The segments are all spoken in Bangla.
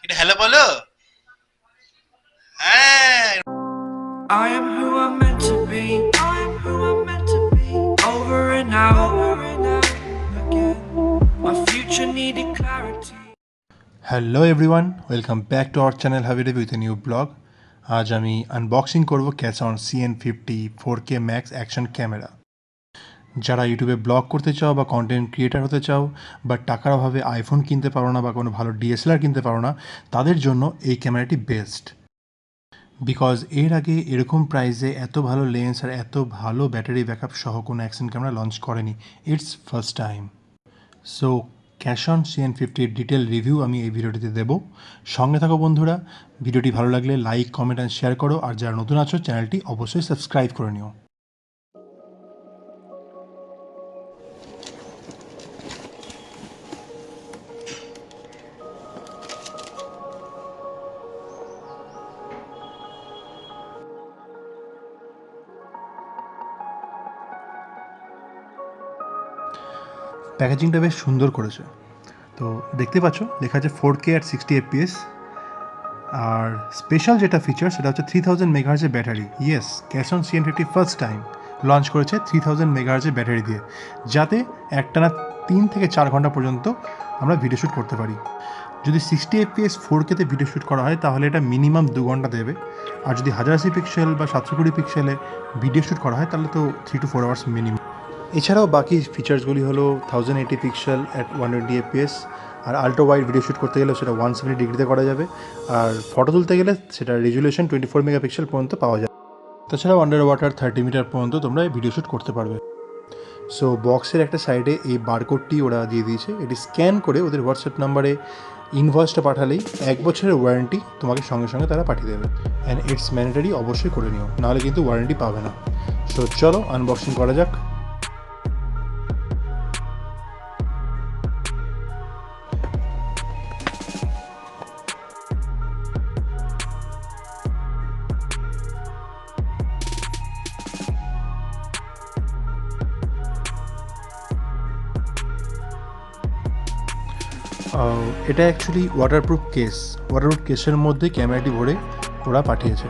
এটা হ্যালো বলো। হ্যাঁ, I am who I'm meant to be. I am who I'm meant to be. Over and out again. My future needed clarity. Hello everyone, welcome back to our channel হাবিডে উইথ এ নিউ ব্লগ। আজ আমি আনবক্সিং করব ক্যাসন CN50 4K max action camera. যারা ইউটিউবে ব্লগ করতে চাও বা কন্টেন্ট ক্রিয়েটার হতে চাও, বা টাকার অভাবে আইফোন কিনতে পারো না বা কোনো ভালো DSLR কিনতে পারো না, তাদের জন্য এই ক্যামেরাটি বেস্ট। বিকজ এর আগে এরকম প্রাইসে এত ভালো লেন্স আর এত ভালো ব্যাটারি ব্যাকআপ সহ কোনো অ্যাকশন ক্যামেরা লঞ্চ করেনি। It's first time. সো ক্যাশন CN50 ডিটেল রিভিউ আমি এই ভিডিওটিতে দেব। সঙ্গে থাকো বন্ধুরা। ভিডিওটি ভালো লাগলে লাইক, কমেন্ট অ্যান্ড শেয়ার করো। আর যারা নতুন আছো চ্যানেলটি অবশ্যই সাবস্ক্রাইব করে নিও। প্যাকেজিংটা বেশ সুন্দর করেছে। তো দেখতে পাচ্ছ লেখা আছে 4K at 60 FPS। আর স্পেশাল যেটা ফিচার সেটা হচ্ছে 3000 মেগাহার্জের ব্যাটারি। ইয়েস, ক্যাশন CN50 ফার্স্ট টাইম লঞ্চ করেছে 3000 মেগাহার্জের ব্যাটারি দিয়ে, যাতে একটানা 3 থেকে 4 ঘন্টা পর্যন্ত আমরা ভিডিও শ্যুট করতে পারি। যদি 60 FPS 4Kতে ভিডিও শ্যুট করা হয় তাহলে এটা মিনিমাম 2 ঘন্টা দেবে। আর যদি 1080 পিক্সেল বা 720 পিক্সেলে ভিডিও শ্যুট করা হয় তাহলে তো 3 to 4 আওয়ার্স মিনিমাম। এছাড়াও বাকি ফিচার্সগুলি হলো 1080 পিক্সেল অ্যাট 120 FPS, আর আল্ট্রা ওয়াইড ভিডিও শ্যুট করতে গেলে সেটা 170 ডিগ্রিতে করা যাবে, আর ফটো তুলতে গেলে সেটা রেজুলেশন 24 মেগাপিক্সেল পর্যন্ত পাওয়া যায়। তাছাড়াও আন্ডার ওয়াটার 30 মিটার পর্যন্ত তোমরা ভিডিও শ্যুট করতে পারবে। সো বক্সের একটা সাইডে এই বারকোডটি ওরা দিয়ে দিয়েছে। এটি স্ক্যান করে ওদের হোয়াটসঅ্যাপ নাম্বারে ইনভয়েসটা পাঠালেই 1 বছরের ওয়ারেন্টি তোমাকে সঙ্গে সঙ্গে তারা পাঠিয়ে দেবে। অ্যান্ড ইটস ম্যান্ডেটারি, অবশ্যই করে নিও, নাহলে কিন্তু ওয়ারেন্টি পাবে না। সো চলো আনবক্সিং করা যাক। এটা অ্যাকচুয়ালি ওয়াটারপ্রুফ কেসের মধ্যে ক্যামেরাটি ভরে ওরা পাঠিয়েছে।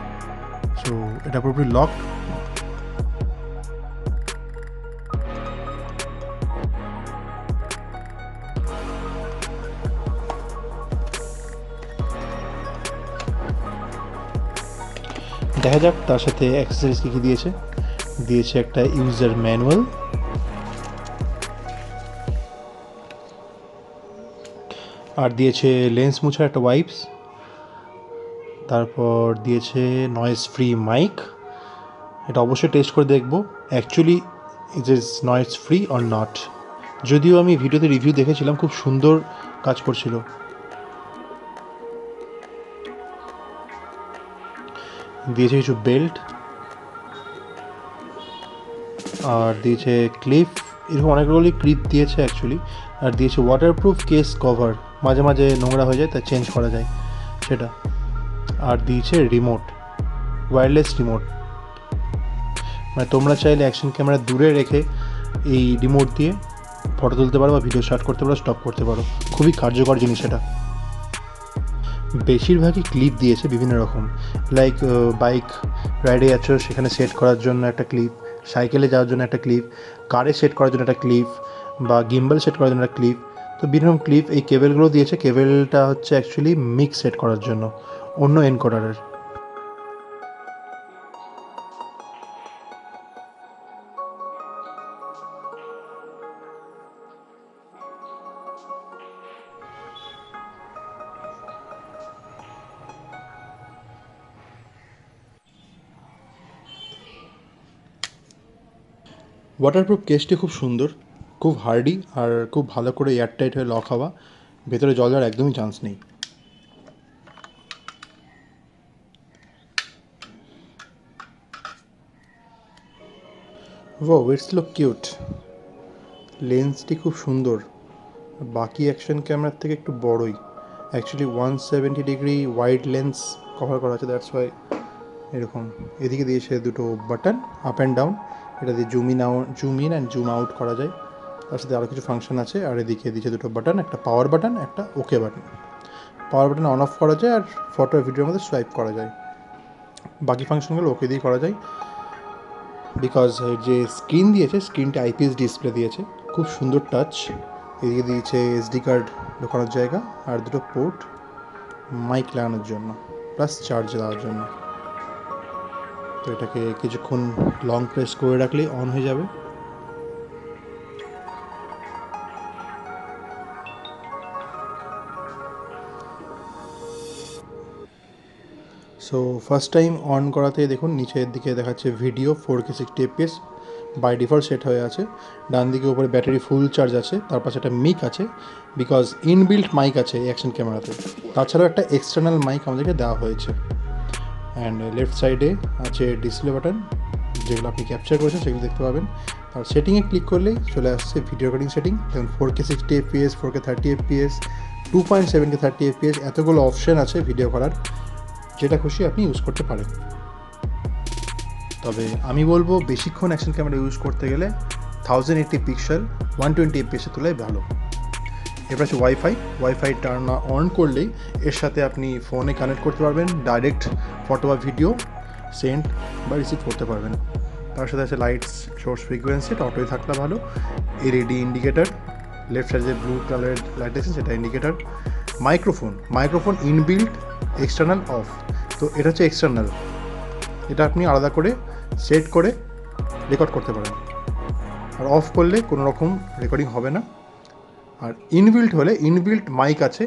সো এটা পুরোপুরি লক। দেখা যাক তার সাথে অ্যাক্সেসরিজ কী কী দিয়েছে। দিয়েছে একটা ইউজার ম্যানুয়াল, আর দিয়েছে লেন্স মোছার একটা ওয়াইপস, তারপর দিয়েছে নয়েজ ফ্রি মাইক। এটা অবশ্যই টেস্ট করে দেখবো actually it is noise free or not. যদিও আমি ভিডিওতে রিভিউ দেখেছিলাম, খুব সুন্দর কাজ করছিল। দিয়েছে কিছু বেল্ট, আর দিয়েছে ক্লিপ, এরকম অনেকগুলি ক্লিপ দিয়েছে অ্যাকচুয়ালি। আর দিয়েছে ওয়াটারপ্রুফ কেস কভার, মাঝে মাঝে নোংরা হয়ে যায় তা চেঞ্জ করা যায় সেটা। আর দিয়েছে রিমোট, ওয়্যারলেস রিমোট, মানে তোমরা চাইলে অ্যাকশন ক্যামেরা দূরে রেখে এই রিমোট দিয়ে ফটো তুলতে পারো বা ভিডিও স্টার্ট করতে পারো, স্টপ করতে পারো। খুবই কার্যকর জিনিস এটা। বেশিরভাগই ক্লিপ দিয়েছে বিভিন্ন রকম, লাইক বাইক রাইডে যাচ্ছ সেখানে সেট করার জন্য একটা ক্লিপ, সাইকেলে যাওয়ার জন্য একটা ক্লিপ, কারে সেট করার জন্য একটা ক্লিপ, বা গিম্বল সেট করার জন্য একটা ক্লিপ। তো বিভিন্ন রকম ক্লিপ। এই কেবেলগুলো দিয়েছে, কেবেলটা হচ্ছে অ্যাকচুয়ালি মিক্স সেট করার জন্য অন্য এনকোডারের। ওয়াটারপ্রুফ কেসটি খুব সুন্দর, খুব হার্ডি, আর খুব ভালো করে এয়ারটাইট হয়ে লক হওয়া, ভেতরে জল যাওয়ার একদমই চান্স নেই। ও ইটস লুক কিউট। লেন্সটি খুব সুন্দর, বাকি অ্যাকশন ক্যামেরার থেকে একটু বড়ই। Actually 170 degree wide lens cover করা আছে, দ্যাটস ওয়াই এরকম। এদিকে দিয়েছে দুটো বাটন, আপ অ্যান্ড ডাউন, এটা দিয়ে zoom in and zoom out করা যায়। তার সাথে আরও কিছু ফাংশন আছে। আর এদিকে দিয়েছে দুটো বাটন, একটা পাওয়ার বাটন, একটা okay button. Power button on of করা যায় আর ফটো ভিডিওর মধ্যে সোয়াইপ করা যায়, বাকি ফাংশনগুলো ওকে দিয়ে করা যায়। বিকজ যে স্ক্রিন দিয়েছে স্ক্রিনটা আইপিএস ডিসপ্লে দিয়েছে, খুব সুন্দর টাচ। এদিকে দিয়েছে এসডি কার্ড ঢোকানোর জায়গা আর দুটো পোর্ট মাইক লাগানোর জন্য, প্লাস চার্জ দেওয়ার জন্য। তো এটাকে কিছুক্ষণ লং প্রেস করে রাখলেই অন হয়ে যাবে। সো ফার্স্ট টাইম অন করাতে দেখুন নিচের দিকে দেখাচ্ছে video 4K 60 fps, by default set হয়ে আছে। ডান দিকে উপরে ব্যাটারি ফুল চার্জ আছে, তার পাশে একটা মিক আছে, বিকজ ইনবিল্ট মাইক আছে এই অ্যাকশন ক্যামেরাতে। তাছাড়াও একটা এক্সটার্নাল মাইক আমাদেরকে দেওয়া হয়েছে। অ্যান্ড লেফট সাইডে আছে ডিসপ্লে বাটন, যেগুলো আপনি ক্যাপচার করেছেন সেগুলো দেখতে পাবেন। আর সেটিংয়ে ক্লিক করলেই চলে আসছে ভিডিও রেকর্ডিং সেটিং। যেমন 4K 60 fps, 4K 30 fps, 2.7K 30 fps, এতগুলো অপশান আছে ভিডিও করার, যেটা খুশি আপনি ইউজ করতে পারেন। তবে আমি বলবো বেশিক্ষণ অ্যাকশন ক্যামেরা ইউজ করতে গেলে 1080 পিক্সেল 120 fps তুলে ভালো। এবার আছে ওয়াইফাই টার্ন অন করলেই এর সাথে আপনি ফোনে কানেক্ট করতে পারবেন, ডাইরেক্ট ফটো বা ভিডিও সেন্ড বা রিসিভ করতে পারবেন। তার সাথে আছে লাইটস সোর্স ফ্রিকোয়েন্সি, এটা অটোই থাকলে ভালো। এলইডি ইন্ডিকেটার, লেফট সাইডে যে ব্লু কালারের লাইট আছে সেটা indicator. Microphone inbuilt, external of. তো এটা হচ্ছে এক্সটার্নাল, এটা আপনি আলাদা করে সেট করে রেকর্ড করতে পারেন। আর অফ করলে কোনো রকম রেকর্ডিং হবে না। আর ইনবিল্ট মাইক আছে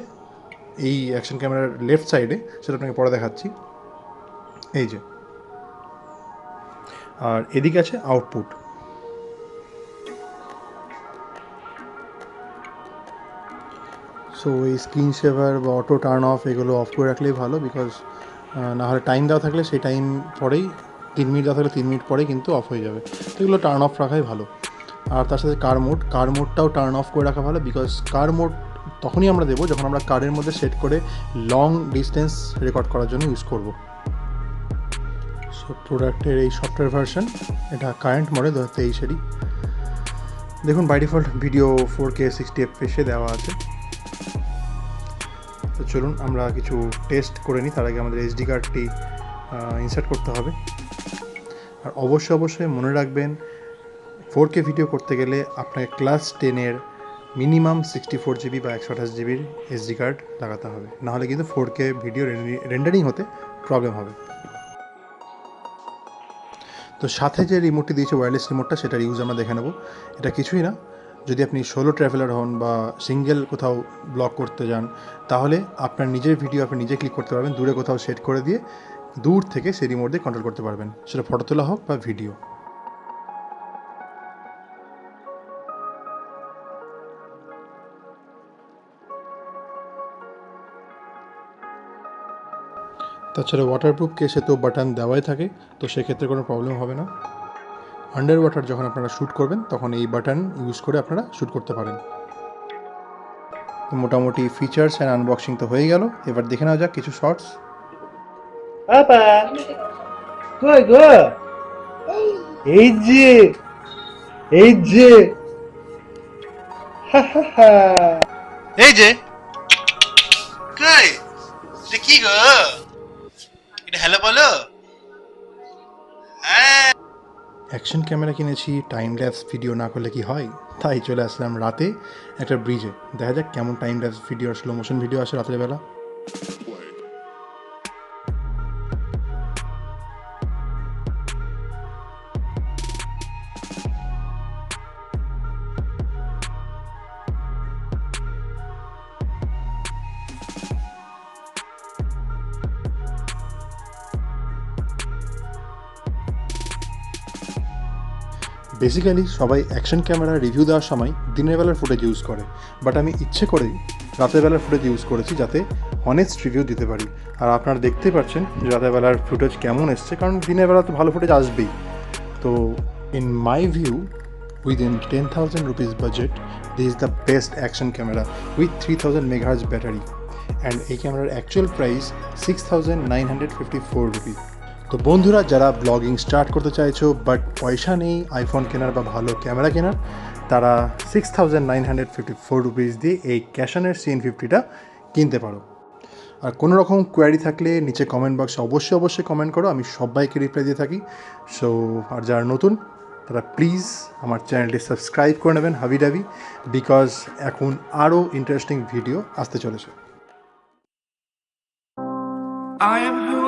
এই অ্যাকশন ক্যামেরার লেফট সাইডে, সেটা আপনাকে পরে দেখাচ্ছি, এই যে। আর এদিকে আছে আউটপুট। সো এই স্ক্রিন সেভার বা অটো টার্ন অফ এগুলো অফ করে রাখলেই ভালো, বিকজ নাহলে টাইম দেওয়া থাকলে সেই টাইম পরেই 3 মিনিট দেওয়া থাকলে 3 মিনিট পরেই কিন্তু অফ হয়ে যাবে। তো এগুলো টার্ন অফ রাখাই ভালো। আর তার সাথে কার মোডটাও টার্ন অফ করে রাখা ভালো, বিকজ কার মোড তখনই আমরা দেবো যখন আমরা কারের মধ্যে সেট করে লং ডিস্টেন্স রেকর্ড করার জন্য ইউজ করব। সো প্রোডাক্টের এই সফটওয়্যার ভার্সন, এটা কারেন্ট মডেল 2023-এরই। দেখুন by default video 4K 60 fps দেওয়া আছে। তো চলুন আমরা কিছু টেস্ট করে নিই। তার আগে আমাদের এসডি কার্ডটি ইনসার্ট করতে হবে। আর অবশ্যই মনে রাখবেন 4K ভিডিও করতে গেলে আপনাকে ক্লাস 10-এর মিনিমাম 64 GB বা 128 GBর এসডি কার্ড লাগাতে হবে, নাহলে কিন্তু 4K ভিডিও রেন্ডারিং হতে প্রবলেম হবে। তো সাথে যে রিমোটটি দিয়েছে ওয়্যারলেস রিমোটটা, সেটার ইউজ আমরা দেখে নেব। এটা কিছুই না, যদি আপনি সোলো ট্রাভেলার হন বা সিঙ্গেল কোথাও ব্লগ করতে যান, তাহলে আপনার নিজের ভিডিও আপনি নিজে ক্লিক করতে পারবেন, দূরে কোথাও সেট করে দিয়ে দূর থেকে সেই রিমোট দিয়ে কন্ট্রোল করতে পারবেন, সেটা ফটো তোলা হোক বা ভিডিও। তাছাড়া ওয়াটারপ্রুফ কেসে তো বাটন দেওয়াই থাকে, তো সেক্ষেত্রে কোনো প্রবলেম হবে না। আন্ডার ওয়াটার যখন আপনারা শ্যুট করবেন তখন এই বাটন ইউজ করে আপনারা শ্যুট করতে পারেন। তো মোটামুটি ফিচার্স অ্যান্ড আনবক্সিং তো হয়ে গেল, এবার দেখে নেওয়া যাক কিছু শর্টস। বাবা কই গো, এই যে এই যে কই, এটা কি গো, এটা হ্যালো বলো। অ্যাকশন ক্যামেরা কিনেছি, টাইম ল্যাপস ভিডিও না করলে কি হয়, তাই চলে আসলাম রাতে একটা ব্রিজে, দেখা যাক কেমন time lapse video slow motion video আসে রাতের বেলা। বেসিক্যালি সবাই অ্যাকশন ক্যামেরা রিভিউ দেওয়ার সময় দিনের বেলার ফুটেজ ইউজ করে, বাট আমি ইচ্ছে করেই রাতের বেলার ফুটেজ ইউজ করেছি যাতে অনেস্ট রিভিউ দিতে পারি। আর আপনারা দেখতে পাচ্ছেন যে রাতের বেলার ফুটেজ কেমন এসছে, কারণ দিনের বেলা তো ভালো ফুটেজ আসবেই। তো in my view, within 10,000 rupees budget, this is the best action camera with 3000 MHz battery, and এই ক্যামেরার অ্যাকচুয়াল প্রাইস 6,954 rupees। তো বন্ধুরা, যারা ব্লগিং স্টার্ট করতে চাইছো বাট পয়সা নেই আইফোন কেনার বা ভালো ক্যামেরা কেনার, তারা 6,954 rupees দিয়ে এই ক্যাসনের CN50টা কিনতে পারো। আর কোনো রকম কোয়ারি থাকলে নিচে কমেন্ট বক্সে অবশ্যই কমেন্ট করো, আমি সবাইকে রিপ্লাই দিয়ে থাকি। সো আর যারা নতুন তারা প্লিজ আমার চ্যানেলটি সাবস্ক্রাইব করে নেবেন হাবিডাবি, বিকজ এখন আরও ইন্টারেস্টিং ভিডিও আসতে চলেছে। I am who